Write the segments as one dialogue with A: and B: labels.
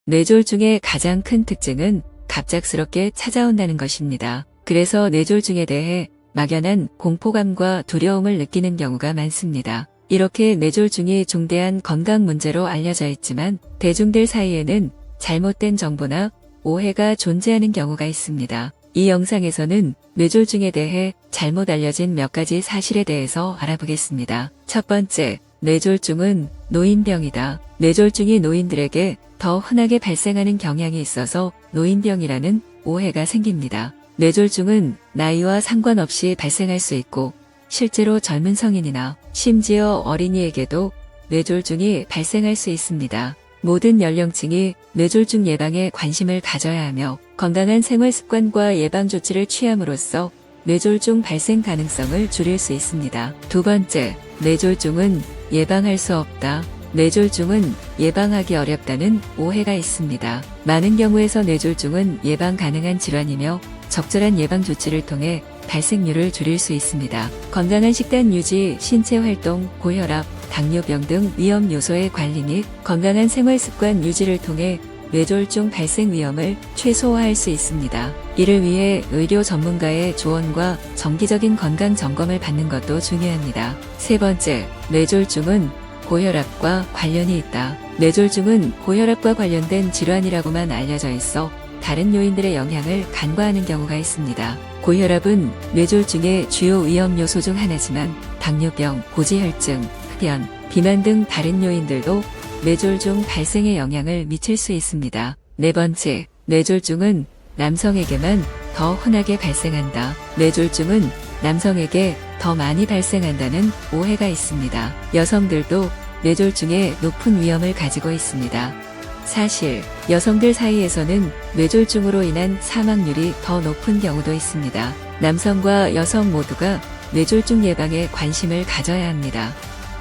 A: 뇌졸중의 가장 큰 특징은 갑작스럽게 찾아온다는 것입니다. 그래서 뇌졸중에 대해 막연한 공포감과 두려움을 느끼는 경우가 많습니다. 이렇게 뇌졸중이 중대한 건강 문제로 알려져 있지만 대중들 사이에는 잘못된 정보나 오해가 존재하는 경우가 있습니다. 이 영상에서는 뇌졸중에 대해 잘못 알려진 몇 가지 사실에 대해서 알아보겠습니다. 첫 번째, 뇌졸중은 노인병이다. 뇌졸중이 노인들에게 더 흔하게 발생하는 경향이 있어서 노인병이라는 오해가 생깁니다. 뇌졸중은 나이와 상관없이 발생할 수 있고 실제로 젊은 성인이나 심지어 어린이에게도 뇌졸중이 발생할 수 있습니다. 모든 연령층이 뇌졸중 예방에 관심을 가져야 하며 건강한 생활 습관과 예방 조치를 취함으로써 뇌졸중 발생 가능성을 줄일 수 있습니다. 두 번째, 뇌졸중은 예방할 수 없다. 뇌졸중은 예방하기 어렵다는 오해가 있습니다. 많은 경우에서 뇌졸중은 예방 가능한 질환이며 적절한 예방 조치를 통해 발생률을 줄일 수 있습니다. 건강한 식단 유지, 신체 활동, 고혈압, 당뇨병 등 위험 요소의 관리 및 건강한 생활 습관 유지를 통해 뇌졸중 발생 위험을 최소화할 수 있습니다. 이를 위해 의료 전문가의 조언과 정기적인 건강 점검을 받는 것도 중요합니다. 세 번째, 뇌졸중은 고혈압과 관련이 있다. 뇌졸중은 고혈압과 관련된 질환이라고만 알려져 있어 다른 요인들의 영향을 간과하는 경우가 있습니다. 고혈압은 뇌졸중의 주요 위험 요소 중 하나지만 당뇨병, 고지혈증, 흡연, 비만 등 다른 요인들도 뇌졸중 발생에 영향을 미칠 수 있습니다. 네 번째, 뇌졸중은 남성에게만 더 흔하게 발생한다. 뇌졸중은 남성에게 더 많이 발생한다는 오해가 있습니다. 여성들도 뇌졸중에 높은 위험을 가지고 있습니다. 사실 여성들 사이에서는 뇌졸중으로 인한 사망률이 더 높은 경우도 있습니다. 남성과 여성 모두가 뇌졸중 예방에 관심을 가져야 합니다.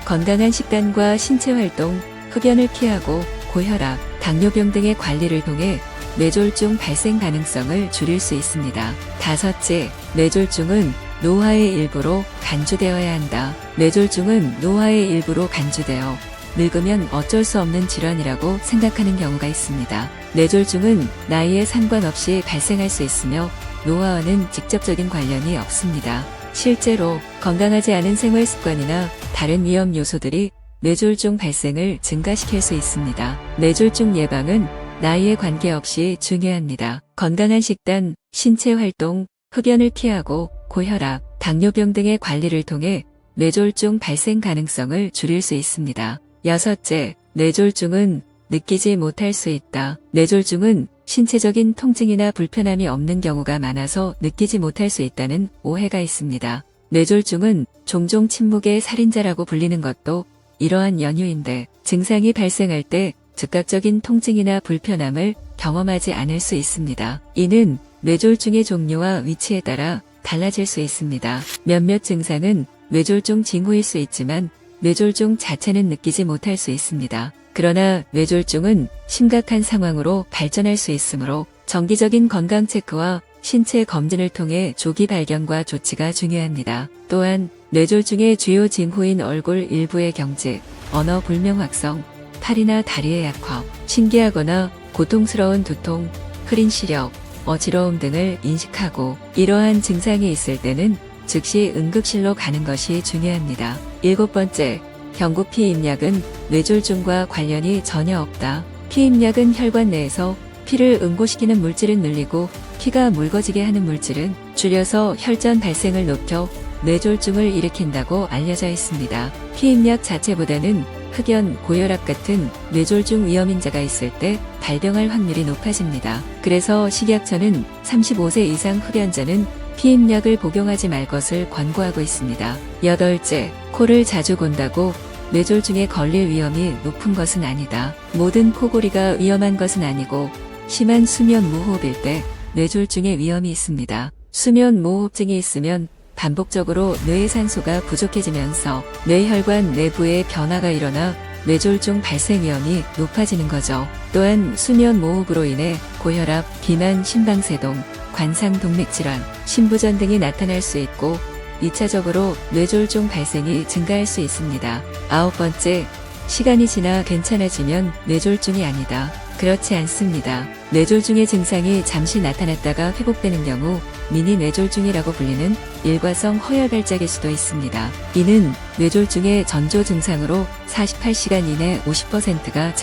A: 건강한 식단과 신체 활동, 흡연을 피하고 고혈압, 당뇨병 등의 관리를 통해 뇌졸중 발생 가능성을 줄일 수 있습니다. 다섯째, 뇌졸중은 노화의 일부로 간주되어야 한다. 뇌졸중은 노화의 일부로 간주되어 늙으면 어쩔 수 없는 질환이라고 생각하는 경우가 있습니다. 뇌졸중은 나이에 상관없이 발생할 수 있으며 노화와는 직접적인 관련이 없습니다. 실제로 건강하지 않은 생활 습관이나 다른 위험 요소들이 뇌졸중 발생을 증가시킬 수 있습니다. 뇌졸중 예방은 나이에 관계없이 중요합니다. 건강한 식단, 신체 활동, 흡연을 피하고 고혈압, 당뇨병 등의 관리를 통해 뇌졸중 발생 가능성을 줄일 수 있습니다. 여섯째, 뇌졸중은 느끼지 못할 수 있다. 뇌졸중은 신체적인 통증이나 불편함이 없는 경우가 많아서 느끼지 못할 수 있다는 오해가 있습니다. 뇌졸중은 종종 침묵의 살인자라고 불리는 것도 이러한 연유인데 증상이 발생할 때 즉각적인 통증이나 불편함을 경험하지 않을 수 있습니다. 이는 뇌졸중의 종류와 위치에 따라 달라질 수 있습니다. 몇몇 증상은 뇌졸중 징후일 수 있지만 뇌졸중 자체는 느끼지 못할 수 있습니다. 그러나 뇌졸중은 심각한 상황으로 발전할 수 있으므로 정기적인 건강 체크와 신체 검진을 통해 조기 발견과 조치가 중요합니다. 또한 뇌졸중의 주요 징후인 얼굴 일부의 경직, 언어 불명 확성, 팔이나 다리의 약화, 신기하거나 고통스러운 두통, 흐린 시력, 어지러움 등을 인식하고 이러한 증상이 있을 때는 즉시 응급실로 가는 것이 중요합니다. 일곱 번째, 경구 피임약은 뇌졸중과 관련이 전혀 없다. 피임약은 혈관 내에서 피를 응고시키는 물질을 늘리고 피가 묽어지게 하는 물질은 줄여서 혈전 발생을 높여 뇌졸중을 일으킨다고 알려져 있습니다. 피임약 자체보다는 흡연, 고혈압 같은 뇌졸중 위험인자가 있을 때 발병할 확률이 높아집니다. 그래서 식약처는 35세 이상 흡연자는 피임약을 복용하지 말 것을 권고하고 있습니다. 여덟째, 코를 자주 곤다고 뇌졸중에 걸릴 위험이 높은 것은 아니다. 모든 코골이가 위험한 것은 아니고 심한 수면 무호흡일 때 뇌졸중의 위험이 있습니다. 수면 무호흡증이 있으면 반복적으로 뇌의 산소가 부족해지면서 뇌혈관 내부에 변화가 일어나 뇌졸중 발생 위험이 높아지는 거죠. 또한 수면 모호흡으로 인해 고혈압, 비만, 심방세동, 관상동맥질환, 심부전 등이 나타날 수 있고 2차적으로 뇌졸중 발생이 증가할 수 있습니다. 아홉 번째, 시간이 지나 괜찮아지면 뇌졸중이 아니다. 그렇지 않습니다. 뇌졸중의 증상이 잠시 나타났다가 회복되는 경우 미니 뇌졸중이라고 불리는 일과성 허혈 발작일 수도 있습니다. 이는 뇌졸중의 전조 증상으로 48시간 이내 50%가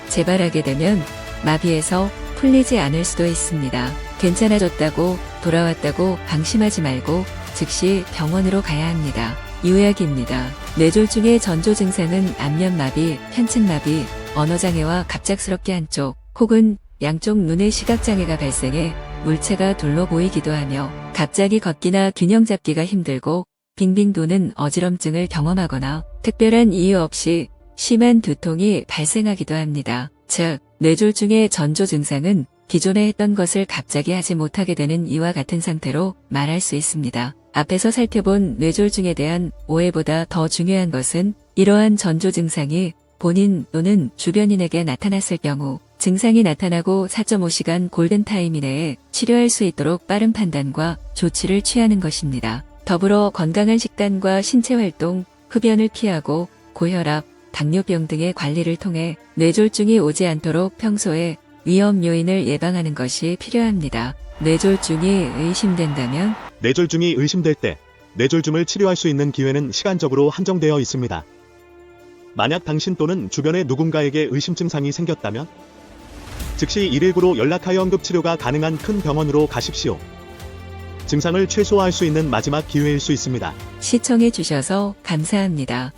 A: 재발하게 되면 마비에서 풀리지 않을 수도 있습니다. 괜찮아졌다고 돌아왔다고 방심하지 말고 즉시 병원으로 가야 합니다. 요약입니다. 뇌졸중의 전조 증상은 안면마비, 편측마비, 언어장애와 갑작스럽게 한쪽 혹은 양쪽 눈의 시각장애가 발생해 물체가 둘로 보이기도 하며 갑자기 걷기나 균형 잡기가 힘들고 빙빙 도는 어지럼증을 경험하거나 특별한 이유 없이 심한 두통이 발생하기도 합니다. 즉, 뇌졸중의 전조 증상은 기존에 했던 것을 갑자기 하지 못하게 되는 이와 같은 상태로 말할 수 있습니다. 앞에서 살펴본 뇌졸중에 대한 오해보다 더 중요한 것은 이러한 전조 증상이 본인 또는 주변인에게 나타났을 경우 증상이 나타나고 4.5시간 골든타임 이내에 치료할 수 있도록 빠른 판단과 조치를 취하는 것입니다. 더불어 건강한 식단과 신체활동, 흡연을 피하고 고혈압, 당뇨병 등의 관리를 통해 뇌졸중이 오지 않도록 평소에 위험 요인을 예방하는 것이 필요합니다. 뇌졸중이 의심된다면
B: 뇌졸중이 의심될 때 뇌졸중을 치료할 수 있는 기회는 시간적으로 한정되어 있습니다. 만약 당신 또는 주변의 누군가에게 의심 증상이 생겼다면 즉시 119로 연락하여 응급치료가 가능한 큰 병원으로 가십시오. 증상을 최소화할 수 있는 마지막 기회일 수 있습니다.
A: 시청해 주셔서 감사합니다.